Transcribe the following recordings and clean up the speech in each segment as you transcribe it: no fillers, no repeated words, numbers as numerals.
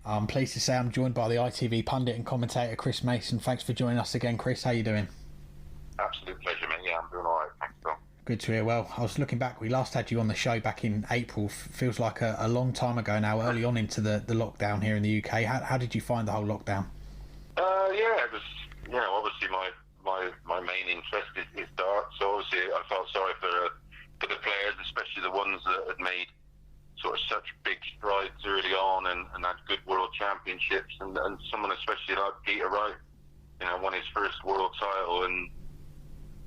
I'm pleased to say I'm joined by the ITV pundit and commentator Chris Mason. Thanks for joining us again, Chris. How are you doing? Absolute pleasure, mate. Yeah, I'm doing all right. Thanks, Phil. Good to hear. Well, I was looking back. We last had you on the show back in April. Feels like a long time ago now, early on into the lockdown here in the UK. How did you find the whole lockdown? Yeah, it was, obviously my main interest is darts. So obviously I felt sorry for the players, especially the ones that had made sort of such big strides early on and had good world championships, and someone especially like Peter Wright, won his first world title, and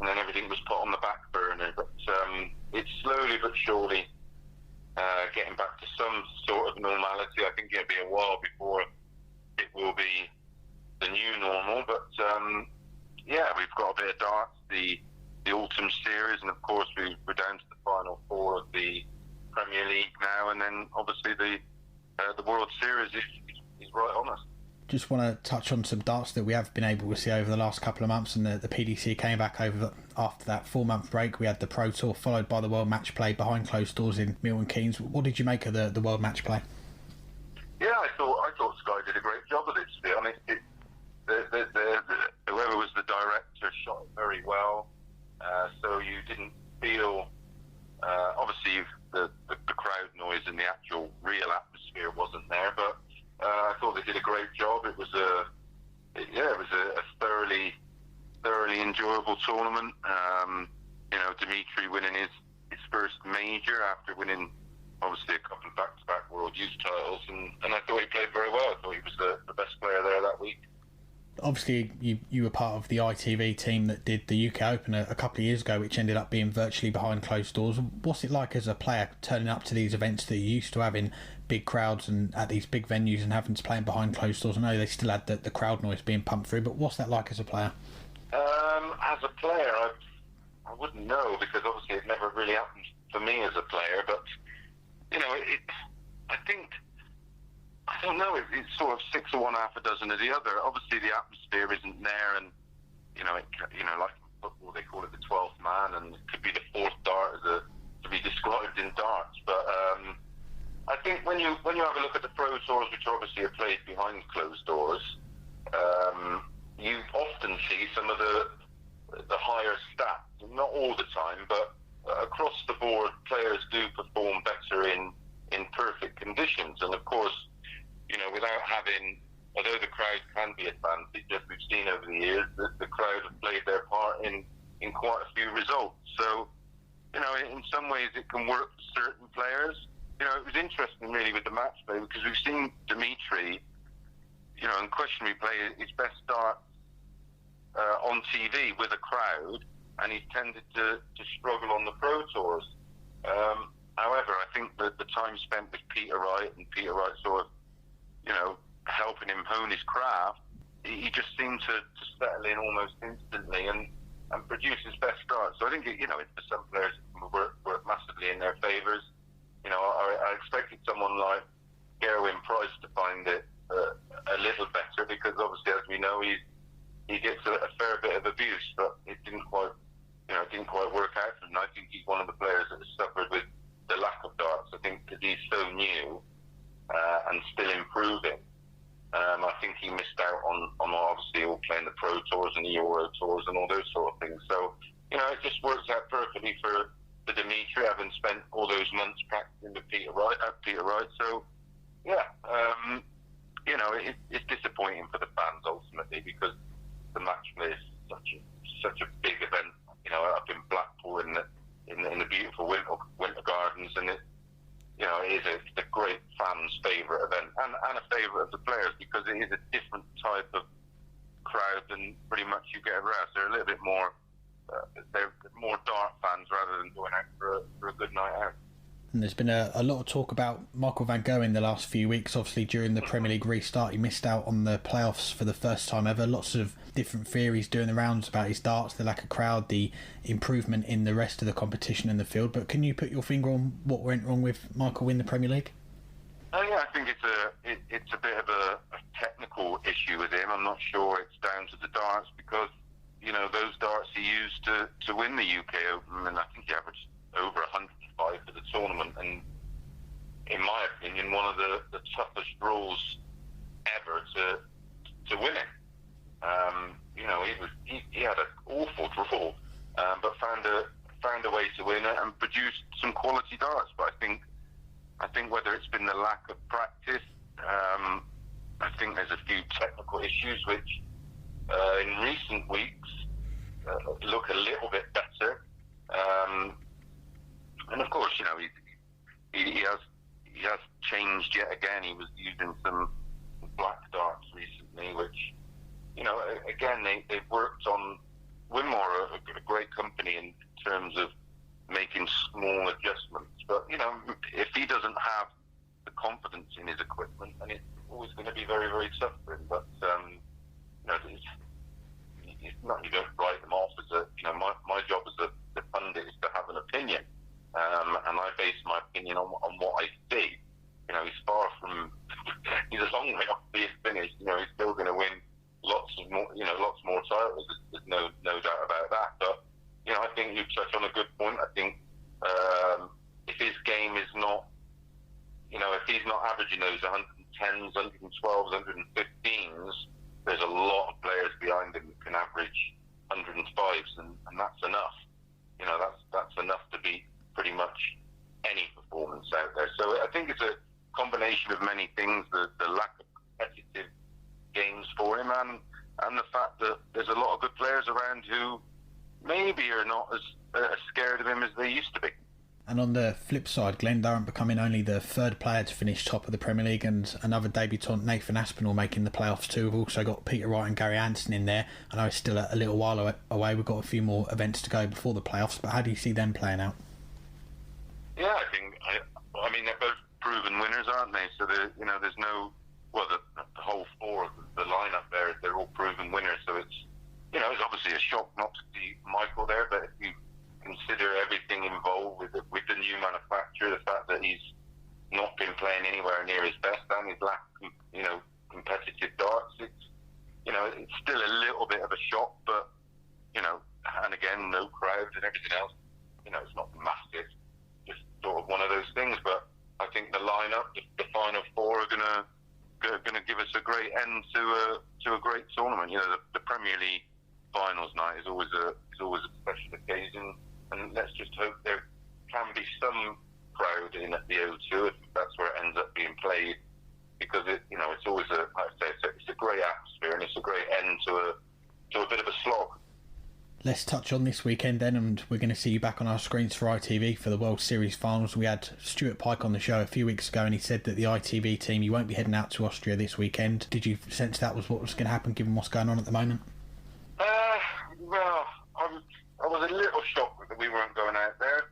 then everything was put on the back burner. But it's slowly but surely getting back to some sort of normality. I think it'll be a while before it will be the new normal, but we've got a bit of darts, the autumn series, and of course we're down to the final four of the Premier League now, and then obviously the World Series is right on us. Just want to touch on some darts that we have been able to see over the last couple of months, and the PDC came back over after that 4-month break. We had the Pro Tour followed by the World Match Play behind closed doors in Milton Keynes. What did you make of the World Match Play? Yeah, I thought Sky did a great job of it, to be honest. Whoever was the director shot it very well, so you didn't feel obviously the crowd noise and the actual real atmosphere wasn't there, but I thought they did a great job. It was a thoroughly enjoyable tournament. Dimitri winning his first major after winning obviously a couple of back-to-back World Youth titles, and I thought he played very well. I thought he was the best player there that week. Obviously, you were part of the ITV team that did the UK Open a couple of years ago, which ended up being virtually behind closed doors. What's it like as a player turning up to these events that you used to have in big crowds and at these big venues and having to play behind closed doors? I know they still had the crowd noise being pumped through, but what's that like as a player? As a player, I wouldn't know, because obviously it never really happened for me as a player, but I don't know. It's sort of 6 of one, half a dozen of the other. Obviously, the atmosphere isn't there, and like in football, they call it the 12th man, and it could be the fourth dart to be described in darts. But I think when you have a look at the Pro Tours, which obviously are played behind closed doors, you often see some of the higher stats. Not all the time, but across the board, players do perform better in perfect conditions, and of course, without having, although the crowd can be advantaged, as we've seen over the years, the crowd have played their part in quite a few results. So, in some ways it can work for certain players. It was interesting really with the match play, because we've seen Dimitri, unquestionably play his best darts on TV with a crowd, and he's tended to struggle on the Pro Tours. However, I think that the time spent with Peter Wright, and Peter Wright sort of, helping him hone his craft, he just seemed to settle in almost instantly and produce his best start. So I think, for some players it can work massively in their favours. I expected someone like Gerwen Price to find it a little better, because obviously, as we know, he gets a fair bit of abuse, but it didn't quite work out for him. I think he's one of the players that has suffered with the lack of darts. I think because he's so new and still improving, I think he missed out on obviously all playing the Pro Tours and the Euro Tours and all those sort of things. So, it just works out perfectly for Dimitri, having spent all those months practicing with Peter Wright. So, it's disappointing for the fans ultimately, because the match play is such a big event. Up in Blackpool in the beautiful winter gardens, and it is a great fans' favourite event, and a favourite of the players, because it is a different type of crowd than pretty much you get everywhere else. They're a little bit more, they're more dart fans rather than going out for a good night out. And there's been a lot of talk about Michael van Gerwen the last few weeks. Obviously, during the Premier League restart, he missed out on the playoffs for the first time ever. Lots of different theories doing the rounds about his darts, the lack of crowd, the improvement in the rest of the competition in the field. But can you put your finger on what went wrong with Michael in the Premier League? I think it's a bit of a technical issue with him. I'm not sure it's down to the darts, because those darts he used to win the UK Open, and I think he averaged over 105 for the tournament, and in my opinion, one of the toughest draws to win it. He had an awful draw, but found a way to win it and produced some quality darts. But I think whether it's been the lack of practice, I think there's a few technical issues which in recent weeks look a little bit better. And of course, he has changed yet again. He was using some black darts recently, which, again, they've worked on Winmore, a great company in terms of making small adjustments. But, if he doesn't have the confidence in his equipment, then it's always going to be very, very tough for him. But, it's not, you don't write them off as my job as a pundit is to have an opinion. And I base my opinion on what I see. He's far from, he's a long way off being finished. He's still going to win lots more titles. There's no doubt about that. But, I think you touched on a good point. I think if his game is not, if he's not averaging those 110s, 112s, 115s, there's a lot of players behind him that can average 105s, and that's enough. That's enough to beat pretty much any performance out there. So I think it's a combination of many things, the lack of competitive games for him, and the fact that there's a lot of good players around who maybe are not as scared of him as they used to be. And on the flip side, Glenn Durrant becoming only the third player to finish top of the Premier League, and another debutant, Nathan Aspinall, making the playoffs too. We've also got Peter Wright and Gary Anderson in there. I know it's still a little while away. We've got a few more events to go before the playoffs, but how do you see them playing out? Yeah, I mean they're both proven winners, aren't they? So there's no, the whole four of the lineup there, they're all proven winners. So it's obviously a shock not to see Michael there, but if you consider everything involved with the new manufacturer, the fact that he's not been playing anywhere near his best and his lack of, competitive darts, it's still a little bit of a shock, but, and again, no crowd and everything else, it's not massive, just sort of one of those things. But I think the lineup, the final four are going to give us a great end to a great tournament. The Premier League finals night is always a special occasion, and let's just hope there can be some crowd in at the O2 if that's where it ends up being played, because it's always it's a great atmosphere, and it's a great end to a bit of a slog. Let's touch on this weekend then, and we're going to see you back on our screens for ITV for the World Series finals. We had Stuart Pike on the show a few weeks ago, and he said that the ITV team, you won't be heading out to Austria this weekend. Did you sense that was what was going to happen given what's going on at the moment? Well, I was a little shocked that we weren't going out there,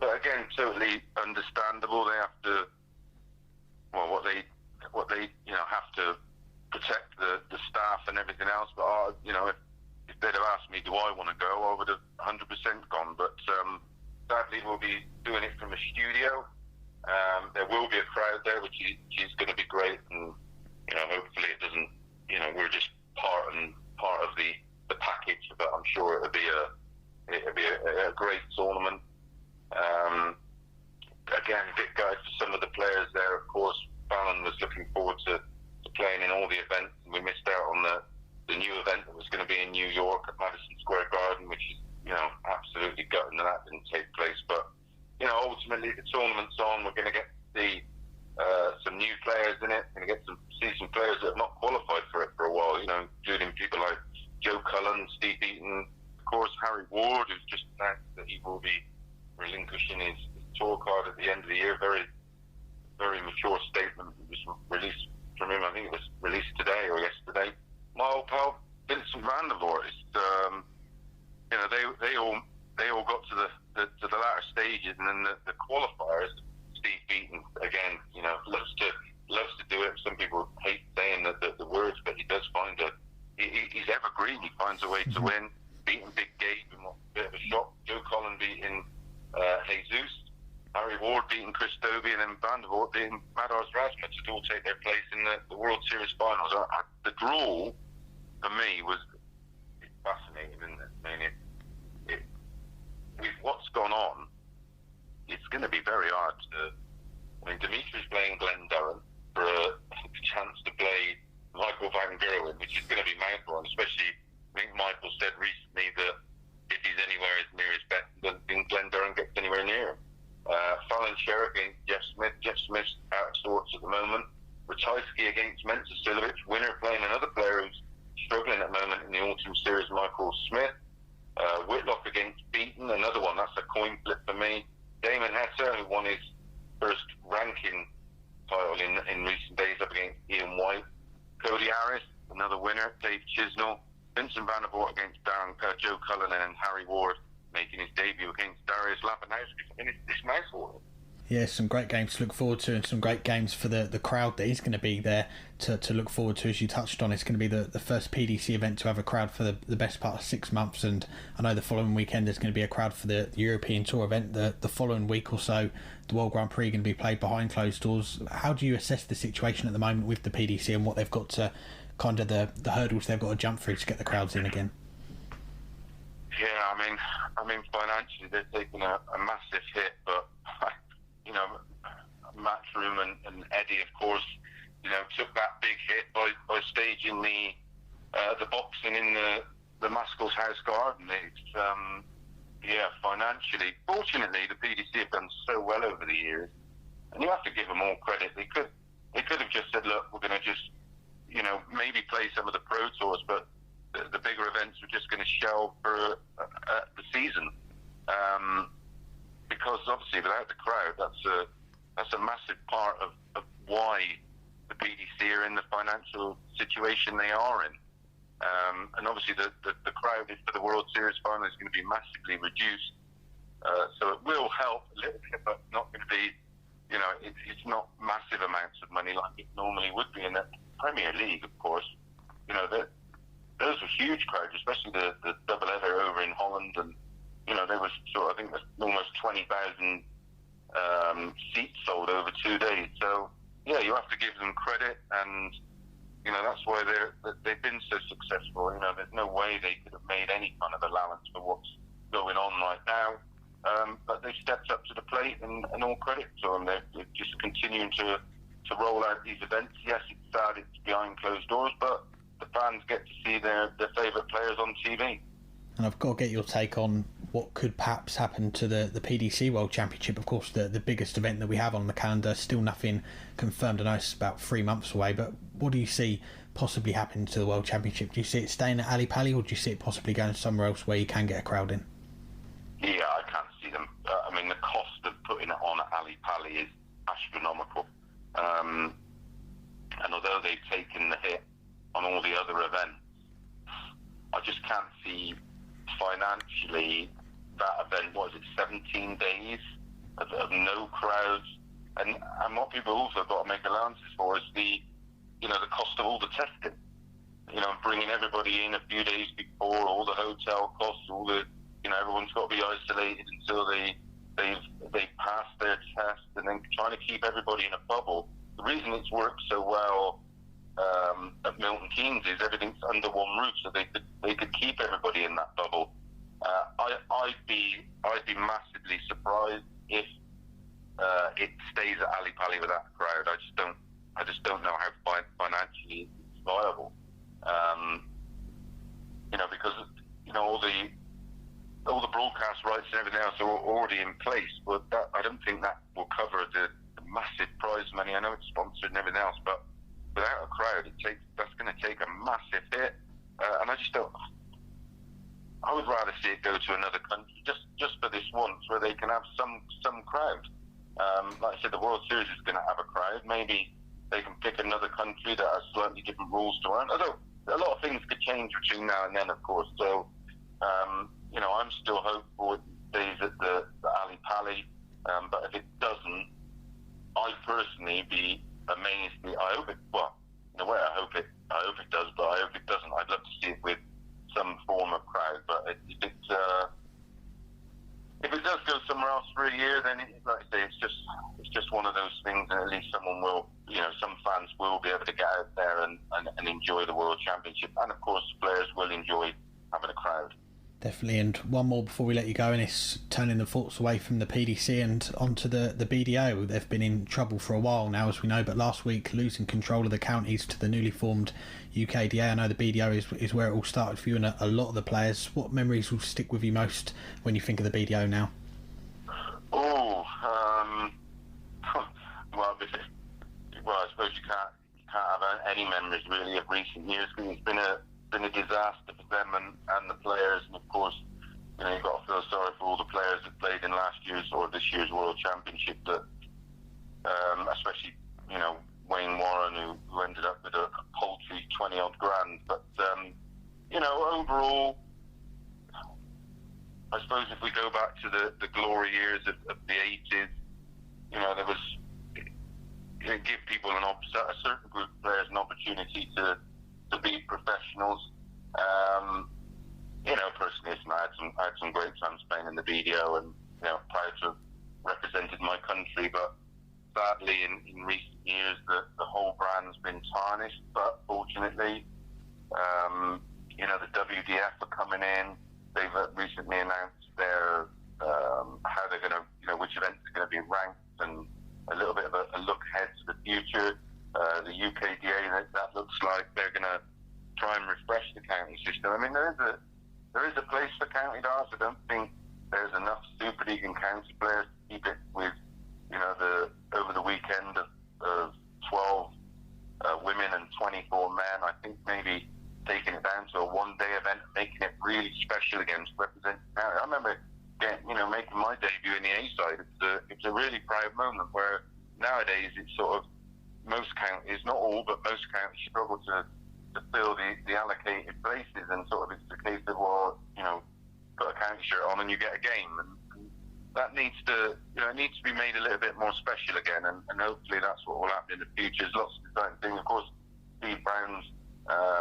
but again, totally understandable. They have to, what they have to protect the staff and everything else. But if they'd have asked me, do I want to go, I would have 100% gone. But sadly, we'll be doing it from a studio. There will be a crowd there, which is going to be great, and hopefully it doesn't. We're just part of the package, but I'm sure it'll be a great tournament. Again, big guys for some of the players there. Of course, Fallon was looking forward to playing in all the events, and we missed out on the new event that was going to be in New York at Madison Square Garden, which is absolutely gutting that didn't take place. But ultimately the tournament's on. We're going to get to see some new players in it. We're going to get to see some players that have not qualified for it for a while. Including people like Joe Cullen, Steve Eaton, of course Harry Ward, who's just announced that he will be relinquishing his tour card at the end of the year. Very, very mature statement was released from him. I think it was released today or yesterday. My old pal Vincent Vandervoort, they all got to the latter stages, and then the qualifiers. Steve Beaton again, loves to do it. Some people hate saying the words, but he does find he's evergreen. He finds a way to win. Beating Big Gabe in a bit of a shock. Joe Cullen beating Jesus. Harry Ward beating Chris Dobie, and then Vandervoort beating Madars Rasmussen to all take their place in the World Series finals. The draw for me was fascinating, isn't it? I mean, with what's gone on, it's going to be very hard to. I mean, Dimitri's playing Glenn Durrant for a chance to play Van Gerwen, which is going to be mouthful, especially, I think Michael said recently that if he's anywhere as near his best, I don't think Glenn Durham gets anywhere near him. Fallon Sherrick against Jeff Smith. Jeff Smith's out of sorts at the moment. Ratajski against Mensa Silovic. Winner playing another player who's struggling at the moment in the Autumn Series, Michael Smith. Whitlock against Beaton, another one. That's a coin flip for me. Damon Hesser, who won his first ranking title in recent days, up against Ian White. Cody Harris, another winner. Dave Chisnell. Vincent Vandervoort against Joe Cullinan, and Harry Ward making his debut against Darius Lapanowski. I mean, it's mouthful. Yeah, some great games to look forward to, and some great games for the crowd that is going to be there to look forward to. As you touched on, it's going to be the first PDC event to have a crowd for the best part of 6 months, and I know the following weekend there's going to be a crowd for the European Tour event. The following week or so, the World Grand Prix going to be played behind closed doors. How do you assess the situation at the moment with the PDC and what they've got to, kind of the hurdles they've got to jump through to get the crowds in again? Yeah, I mean, financially they're taking a massive hit, but you know, Matchroom and Eddie, of course, you know, took that big hit by staging the boxing in the Maskell's House Garden. It's financially, fortunately, the PDC have done so well over the years, and you have to give them all credit. They could have just said, look, we're going to just, you know, maybe play some of the pro tours, but the bigger events were just going to shelve for the season. Because obviously without the crowd, that's a massive part of why the PDC are in the financial situation they are in. And obviously the crowd for the World Series final is going to be massively reduced. So it will help a little bit, but not going to be, you know, it's not massive amounts of money like it normally would be in the Premier League, of course. You know, those were huge crowds, especially the double header over in Holland, and you know, there was I think there's almost 20,000 seats sold over 2 days. So yeah, you have to give them credit, and you know that's why they've been so successful. You know, there's no way they could have made any kind of allowance for what's going on right now. But they stepped up to the plate, and all credit to them. They're just continuing to roll out these events. Yes, it's sad it's behind closed doors, but the fans get to see their favourite players on TV. And I've got to get your take on what could perhaps happen to the PDC World Championship. Of course, the biggest event that we have on the calendar, still nothing confirmed. I know it's about 3 months away, but what do you see possibly happening to the World Championship? Do you see it staying at Ali Pali, or do you see it possibly going somewhere else where you can get a crowd in? Yeah, I can't see them. I mean, the cost of putting it on at Ali Pali is astronomical. And although they've taken the hit on all the other events, I just can't see financially that event. What is it, 17 days of no crowds, and what people also got to make allowances for is the cost of all the testing, you know, bringing everybody in a few days before, all the hotel costs, all the, you know, everyone's got to be isolated until they've passed their test, and then trying to keep everybody in a bubble. The reason it's worked so well at Milton Keynes is everything's under one roof, so they could keep everybody in that bubble. I'd be massively surprised if it stays at Ali Pali without a crowd. I just don't know how financially it's viable. You know, because you know all the broadcast rights and everything else are already in place, but I don't think that will cover the massive prize money. I know it's sponsored and everything else, but without a crowd, that's going to take a massive hit. And I just don't. I would rather see it go to another country just for this once, where they can have some crowd. Like I said, the World Series is going to have a crowd. Maybe they can pick another country that has slightly different rules to run. Although a lot of things could change between now and then, of course. So, you know, I'm still hopeful it stays at the Ali Pali. But if it doesn't, I'd personally be amazed. I hope it. Well, in a way, I hope it does. But I hope it doesn't. I'd love to see it with some form of crowd. But if it does go somewhere else for a year, then like I say, it's just one of those things, and at least someone will, you know, some fans will be able to get out there and enjoy the World Championship, and of course, players will enjoy having a crowd. Definitely, and one more before we let you go, and it's turning the thoughts away from the PDC and onto the BDO. They've been in trouble for a while now, as we know, but last week losing control of the counties to the newly formed UKDA. I know the BDO is where it all started for you and a lot of the players. What memories will stick with you most when you think of the BDO now? Well, I suppose you can't have any memories really of recent years, because it's been a disaster for them and the players, and of course, you've got to feel sorry for all the players that played in last year's or this year's World Championship, that especially Wayne Warren, who ended up with a paltry 20-odd grand. But overall, I suppose if we go back to the glory years of the 80s, there was give people a certain group of players an opportunity to be professionals. Personally, I had some great times playing in the BDO, and proud to have represented my country. But sadly, in recent years, the whole brand's been tarnished. But fortunately, the WDF are coming in. They've recently announced their how they're going to, which events are going to be ranked, and a little bit of a look ahead to the future. The UKDA, that looks like they're going to try and refresh the county system. I mean, there is a place for county darts. I don't think there's enough Super League and county players to keep it with, over the weekend of 12 women and 24 men. I think maybe taking it down to a one-day event, making it really special against representing county. I remember making my debut in the A side. It's a really proud moment, where nowadays it's sort of most counties, not all, but most counties struggle to fill the allocated places, and sort of it's the case of, put a county shirt on and you get a game, and that needs to be made a little bit more special again, and hopefully that's what will happen in the future. There's lots of exciting things. Of course, Steve Brown's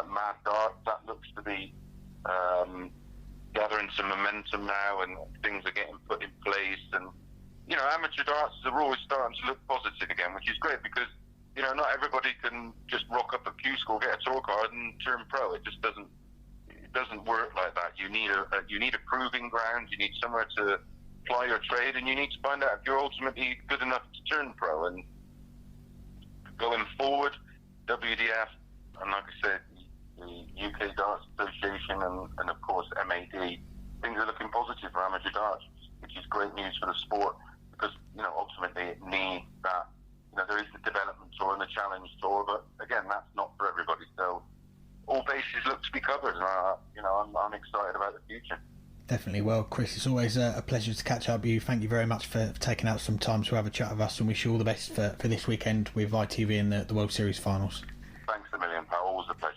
Mad Darts, that looks to be gathering some momentum now, and things are getting put in place, and amateur darts are always starting to look positive again, which is great, because not everybody can just rock up a Q school, get a tour card, and turn pro. It just doesn't work like that. You need a proving ground. You need somewhere to apply your trade, and you need to find out if you're ultimately good enough to turn pro. And going forward, WDF, and like I said, the UK Darts Association, and of course MAD, things are looking positive for amateur darts, which is great news for the sport, because ultimately it needs that. There is the development tour and the challenge tour, but again, that's not for everybody. So all bases look to be covered, and I'm excited about the future. Definitely. Well, Chris, it's always a pleasure to catch up with you. Thank you very much for taking out some time to have a chat with us, and wish you all the best for this weekend with ITV and the World Series finals. Thanks a million, pal. Always a pleasure.